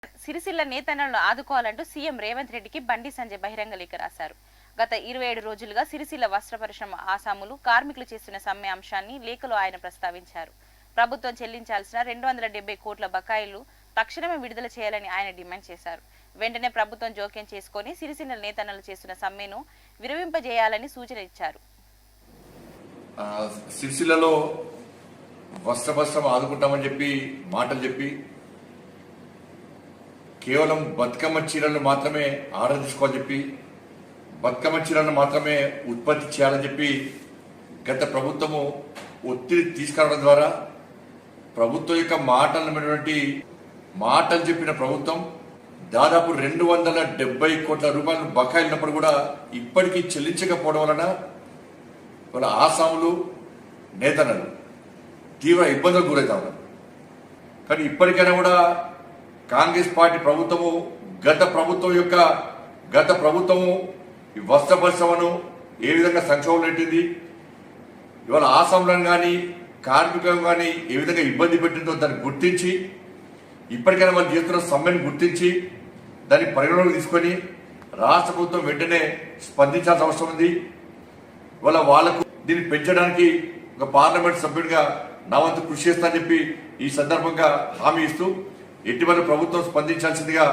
Sircilla నేతన్నలను ఆదుకోవాలంటూ CM Revanth రెడ్డికి బండి సంజయ్ బహిరంగ లేఖ రాశారు. గత 27 రోజులుగా సిరిసిల్ల వస్త్ర పరిశ్రమ ఆసాములు కార్మికులు చేస్తున్న సమ్మె అంశాన్ని లేఖలో ఆయన ప్రస్తావించారు. ప్రభుత్వం చెల్లించాల్సిన 270 కోట్ల బకాయిలు తక్షణమే విడుదల చేయాలని ఆయన డిమాండ్ చేశారు. వెంటనే ప్రభుత్వం జోక్యం చేసుకుని సిరిసిల్ల నేతన్నలు చేస్తున్న సమ్మెను విరమింపజేయాలని సూచన ఇచ్చారు. సిరిసిల్లలో వస్త్ర పరిశ్రమ ఆదుకుంటామని చెప్పి మాటలు చెప్పి కేవలం బతుకమ్మ చీరలను మాత్రమే ఆర్డర్ తీసుకోవాలని చెప్పి బతుకమ్మ చీరలను మాత్రమే ఉత్పత్తి చేయాలని చెప్పి గత ప్రభుత్వము ఒత్తిడి తీసుకురావడం ద్వారా ప్రభుత్వం యొక్క మాటలు చెప్పిన ప్రభుత్వం దాదాపు 270 కోట్ల రూపాయల బకాయిలు ఉన్నప్పుడు కూడా ఇప్పటికీ చెల్లించకపోవడం వలన వాళ్ళ ఆసాములు నేతన్నలు తీవ్ర ఇబ్బందులకు గురవుతా ఉన్నారు. కానీ ఇప్పటికైనా కూడా కాంగ్రెస్ పార్టీ ప్రభుత్వము గత ప్రభుత్వము ఈ వస్త్ర పరిశ్రమను ఏ విధంగా సంక్షోభం పెట్టింది, ఇవాళ ఆసాములను కానీ కార్మికులను కానీ ఏ విధంగా ఇబ్బంది పెట్టిందో దాన్ని గుర్తించి ఇప్పటికైనా వాళ్ళు చేస్తున్న సమ్మెను గుర్తించి దాన్ని పరిగణలోకి తీసుకొని రాష్ట్ర ప్రభుత్వం వెంటనే స్పందించాల్సిన అవసరం ఉంది. ఇవాళ వాళ్లకు దీన్ని పెంచడానికి ఒక పార్లమెంట్ సభ్యుడిగా నా వంతు కృషి చేస్తానని చెప్పి ఈ సందర్భంగా హామీ ఇస్తూ ఎటువంటి ప్రభుత్వం స్పందించాల్సిందిగా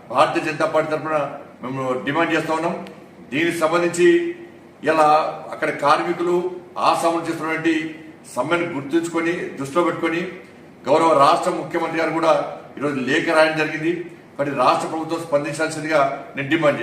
భారతీయ జనతా పార్టీ తరఫున మేము డిమాండ్ చేస్తా ఉన్నాం. దీనికి సంబంధించి ఇలా అక్కడ కార్మికులు ఆసాములు చేస్తున్నటువంటి సమ్మెను గుర్తుంచుకొని దృష్టిలో పెట్టుకొని గౌరవ రాష్ట్ర ముఖ్యమంత్రి గారు కూడా ఈరోజు లేఖ రాయడం జరిగింది. మరి రాష్ట్ర ప్రభుత్వం స్పందించాల్సిందిగా నేను డిమాండ్